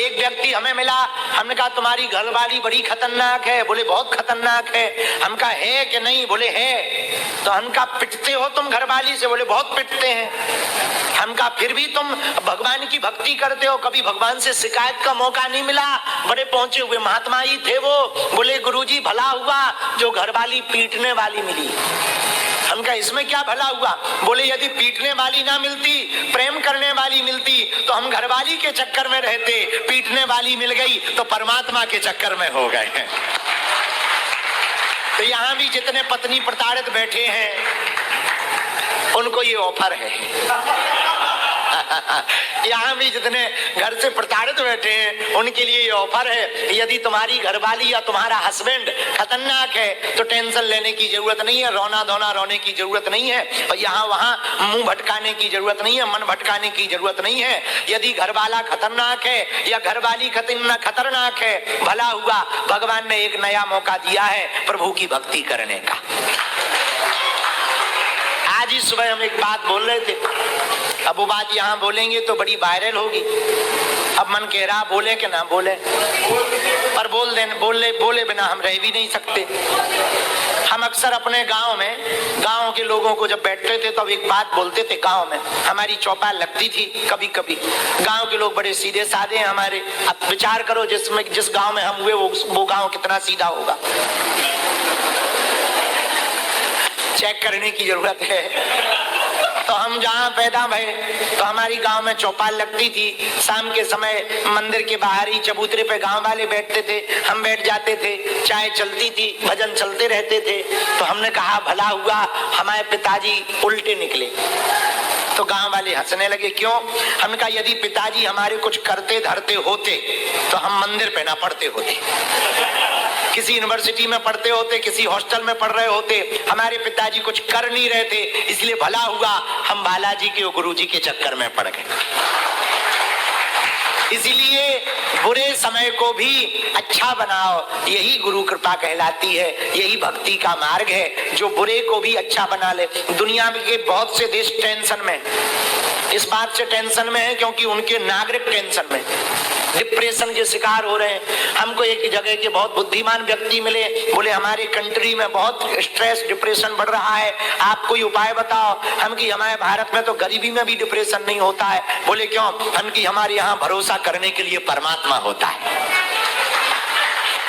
एक व्यक्ति हमें मिला, हमने कहा तुम्हारी घरवाली बड़ी खतरनाक है। बोले बहुत खतरनाक है। हम कहा है कि नहीं? बोले है। तो हम कहा पिटते हो तुम घरवाली से? बोले बहुत पिटते हैं। हम कहा फिर भी तुम भगवान की भक्ति करते हो, कभी भगवान से शिकायत का मौका नहीं मिला? बड़े पहुंचे हुए महात्मा ही थे वो। बोले गुरुजी भला हुआ जो घरवाली पीटने वाली मिली। हम कहा इसमें क्या भला हुआ? बोले यदि पीटने वाली ना मिलती, प्रेम करने वाली मिलती तो हम घरवाली के चक्कर में रहते, पीटने वाली मिल गई तो परमात्मा के चक्कर में हो गए। तो यहाँ भी जितने पत्नी प्रताड़ित बैठे हैं उनको ये ऑफर है। यहाँ भी जितने घर से प्रताड़ित बैठे हैं उनके लिए ये ऑफर है, यदि तुम्हारी घरवाली या तुम्हारा हस्बैंड खतरनाक है तो टेंशन लेने की जरूरत नहीं है, रोना धोना रोने की जरूरत नहीं है, और यहाँ वहाँ मुंह भटकाने की जरूरत नहीं है, मन भटकाने की जरूरत नहीं है। यदि घरवाला खतरनाक है या घरवाली खतरनाक है, भला हुआ भगवान ने एक नया मौका दिया है प्रभु की भक्ति करने का। आज ही सुबह हम एक बात बोल रहे थे, अब वो बात यहाँ बोलेंगे तो बड़ी वायरल होगी। अब मन कह रहा बोले कि ना बोले, पर बोले बिना हम रह भी नहीं सकते। हम अक्सर अपने गांव में, गांव के लोगों को जब बैठते थे तो एक बात बोलते थे। गांव में हमारी चौपाल लगती थी कभी कभी। गांव के लोग बड़े सीधे साधे हैं हमारे। अब विचार करो जिस गांव में हम हुए वो गांव कितना सीधा होगा, चेक करने की जरूरत है। तो हम जहाँ पैदा भए तो हमारी गांव में चौपाल लगती थी। शाम के समय मंदिर के बाहर ही चबूतरे पे गांव वाले बैठते थे, हम बैठ जाते थे, चाय चलती थी, भजन चलते रहते थे। तो हमने कहा भला हुआ हमारे पिताजी उल्टे निकले। तो गांव वाले हंसने लगे। क्यों? हमने कहा यदि पिताजी हमारे कुछ करते धरते होते तो हम मंदिर पे ना पढ़ते होते, किसी यूनिवर्सिटी में पढ़ते होते, किसी हॉस्टल में पढ़ रहे होते। हमारे पिताजी कुछ कर नहीं रहे थे, इसलिए भला हुआ हम बालाजी के और गुरुजी के चक्कर में पड़ गए। इसीलिए बुरे समय को भी अच्छा बनाओ, यही गुरु कृपा कहलाती है, यही भक्ति का मार्ग है जो बुरे को भी अच्छा बना ले। दुनिया के बहुत से देश टेंशन में, इस बात से टेंशन में है क्योंकि उनके नागरिक टेंशन में, डिप्रेशन के शिकार हो रहे हैं। हमको एक जगह के बहुत बुद्धिमान व्यक्ति मिले, बोले हमारी कंट्री में बहुत स्ट्रेस डिप्रेशन बढ़ रहा है, आप कोई उपाय बताओ। हम कि हमारे भारत में तो गरीबी में भी डिप्रेशन नहीं होता है। बोले क्यों? हम कि हमारे यहाँ भरोसा करने के लिए परमात्मा होता है,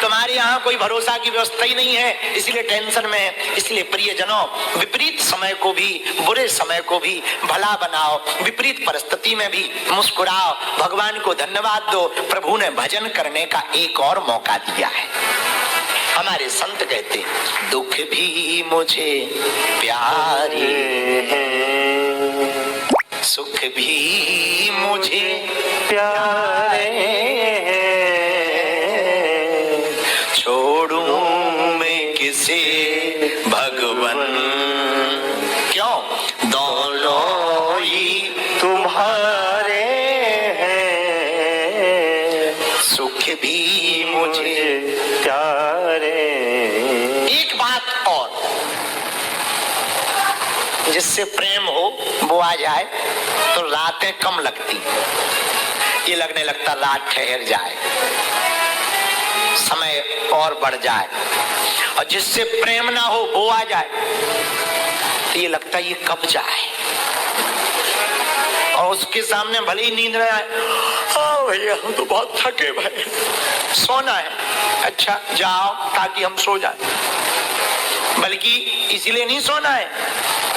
तुम्हारे यहाँ कोई भरोसा की व्यवस्था ही नहीं है, इसलिए टेंशन में है। इसलिए प्रियजनों, विपरीत समय को भी, बुरे समय को भी भला बनाओ, विपरीत परिस्थिति में भी मुस्कुराओ, भगवान को धन्यवाद दो। प्रभु ने भजन करने का एक और मौका दिया है। हमारे संत कहते दुख भी मुझे प्यारे हैं, सुख भी मुझे प्यारे हैं, छोड़ूं मैं किसे भगवन, क्यों? दोनों ही तुम्हारे हैं, सुख भी मुझे प्यारे। एक बात और, जिससे प्रेम हो वो आ जाए तो रातें कम लगती, ये लगने लगता रात ठहर जाए, समय और बढ़ जाए। और जिससे प्रेम ना हो वो आ जाए तो ये लगता ये कब जाए। और उसके सामने भले ही नींद न आए, हाँ भैया हम तो बहुत थके भाई, सोना है। अच्छा जाओ ताकि हम सो जाए, बल्कि इसलिए नहीं सोना है,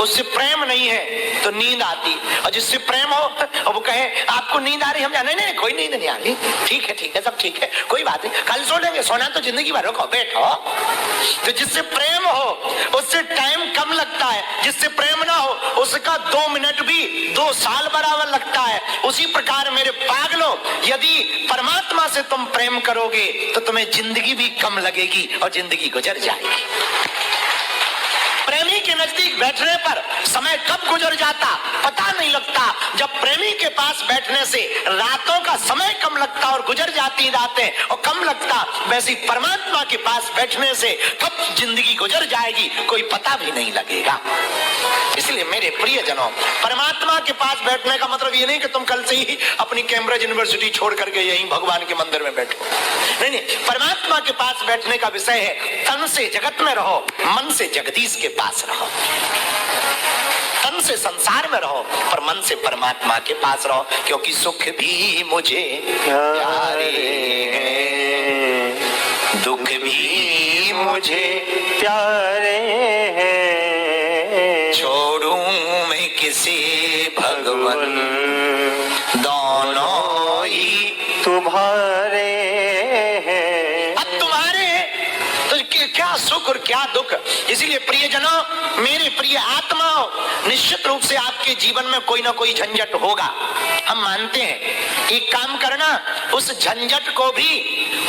उससे प्रेम नहीं है तो नींद आती। और जिससे प्रेम हो और वो कहे आपको नींद आ रही, हम जाने नहीं कोई नींद नहीं आ रही, ठीक है सब ठीक है, कोई बात नहीं, कल सो लेंगे, सोना तो जिंदगी भर हो, बैठो। तो जिससे प्रेम हो उससे टाइम कम लगता है, जिससे प्रेम ना हो उसका 2 मिनट भी 2 साल बराबर लगता है। उसी प्रकार मेरे पागलों, यदि परमात्मा से तुम प्रेम करोगे तो तुम्हें जिंदगी भी कम लगेगी और जिंदगी गुजर जाएगी। प्रेमी के नजदीक बैठने पर समय कब गुजर जाता पता नहीं लगता। जब प्रेमी के पास बैठने से रातों का समय कम लगता और गुजर जाती रातें और कम लगता, वैसे परमात्मा के पास बैठने से कब जिंदगी गुजर जाएगी कोई पता भी नहीं लगेगा। इसलिए मेरे प्रियजनों, परमात्मा के पास बैठने का मतलब ये नहीं कि तुम कल से ही अपनी कैम्ब्रिज यूनिवर्सिटी छोड़ करके यहीं भगवान के मंदिर में बैठो। नहीं नहीं, परमात्मा के पास बैठने का विषय है तन से जगत में रहो, मन से जगदीश के पास रहो। तन से संसार में रहो पर मन से परमात्मा के पास रहो, क्योंकि सुख भी मुझे प्यारे हैं, दुख भी मुझे प्यारे हैं, छोड़ूं मैं किसे भगवन, दोनों ही तुम्हारे हैं। अब तुम्हारे तो क्या सुख और क्या दुख। इसीलिए प्रियजनों, मेरे प्रिय आत्माओं, निश्चित रूप से आपके जीवन में कोई ना कोई झंझट होगा, हम मानते हैं। एक काम करना, उस झंझट को भी,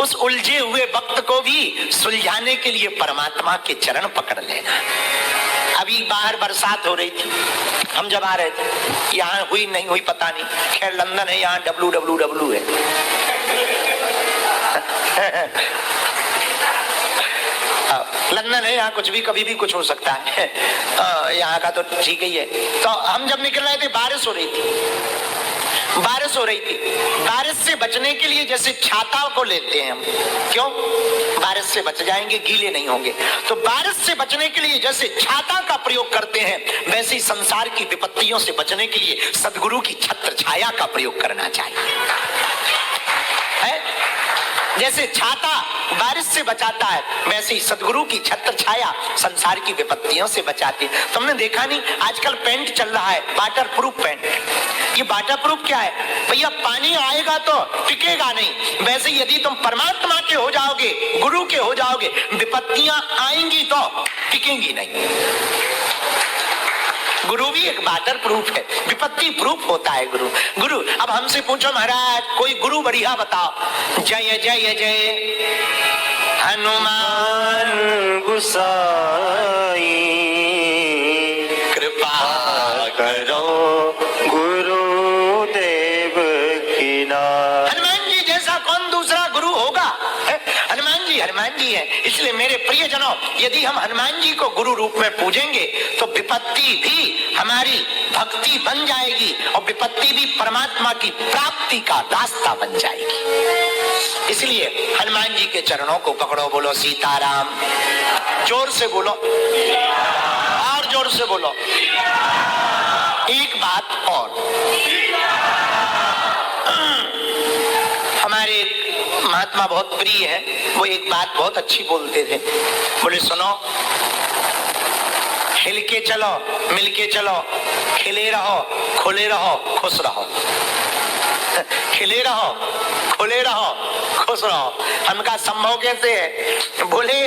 उस उलझे हुए वक्त को भी सुलझाने के लिए परमात्मा के चरण पकड़ लेना। अभी बाहर बरसात हो रही थी, हम जब आ रहे थे, यहाँ हुई नहीं हुई पता नहीं, खैर लंदन है, यहाँ WWW है। लंदन है, यहाँ कुछ भी कभी भी कुछ हो सकता है, यहाँ का तो ठीक ही है। तो हम जब निकल रहे थे बारिश हो रही थी, बारिश हो रही थी। बारिश से बचने के लिए जैसे छाता को लेते हैं हम, क्यों? बारिश से बच जाएंगे, गीले नहीं होंगे। तो बारिश से बचने के लिए जैसे छाता का प्रयोग करते हैं, वैसे ही संसार की विपत्तियों से बचने के लिए सद्गुरु की छत्र छाया का प्रयोग करना चाहिए। है? जैसे छाता बारिश से बचाता है, वैसे ही सद्गुरु की छत्र छाया संसार की विपत्तियों से बचाती है। तुमने देखा नहीं, आजकल पेंट चल रहा है, वाटर प्रूफ पेंट। ये वाटर प्रूफ क्या है भैया? पानी आएगा तो टिकेगा नहीं, वैसे यदि तुम परमात्मा के हो जाओगे, गुरु के हो जाओगे, विपत्तियां आएंगी तो टिकेंगी नहीं। गुरु भी एक वाटर प्रूफ है, विपत्ति प्रूफ होता है गुरु। गुरु अब हमसे पूछो महाराज, कोई गुरु बढ़िया बताओ। जय जय जय हनुमान गुसाई, कृपा करो गुरुदेव की नाम। हनुमान जी जैसा कौन दूसरा गुरु होगा? हनुमान जी है। इसलिए मेरे प्रियजनों, यदि हम हनुमान जी को गुरु रूप में पूजेंगे तो विपत्ति भी हमारी भक्ति बन जाएगी और विपत्ति भी परमात्मा की प्राप्ति का रास्ता बन जाएगी। इसलिए हनुमान जी के चरणों को पकड़ो, बोलो सीताराम, जोर से बोलो और जोर से बोलो। एक बात और, हमारे महात्मा बहुत प्रिय है, वो एक बात बहुत अच्छी बोलते थे, बोले सुनो, हिल के चलो, मिल के चलो, खिले रहो, खुले रहो, खुश रहो। खिले रहो, खुले रहो, खुश रहो। हमका संभव कैसे है? बोले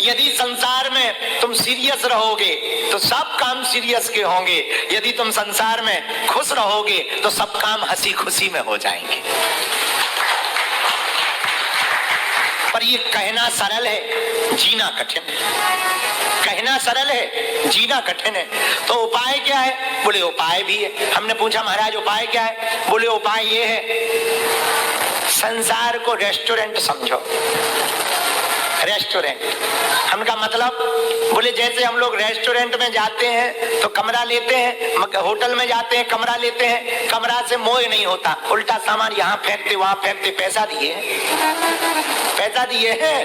यदि संसार में तुम सीरियस रहोगे तो सब काम सीरियस के होंगे, यदि तुम संसार में खुश रहोगे तो सब काम हंसी खुशी में हो जाएंगे। पर ये कहना सरल है, जीना कठिन है। कहना सरल है, जीना कठिन है। तो उपाय क्या है? बोले उपाय भी है। हमने पूछा महाराज उपाय क्या है? बोले उपाय ये है, संसार को रेस्टोरेंट समझो। रेस्टोरेंट, हमका मतलब, बोले जैसे हम लोग रेस्टोरेंट में जाते हैं तो कमरा लेते हैं, होटल में जाते हैं कमरा लेते हैं, कमरा से मोह नहीं होता, उल्टा सामान यहाँ फेंकते वहां फेंकते, पैसा दिए हैं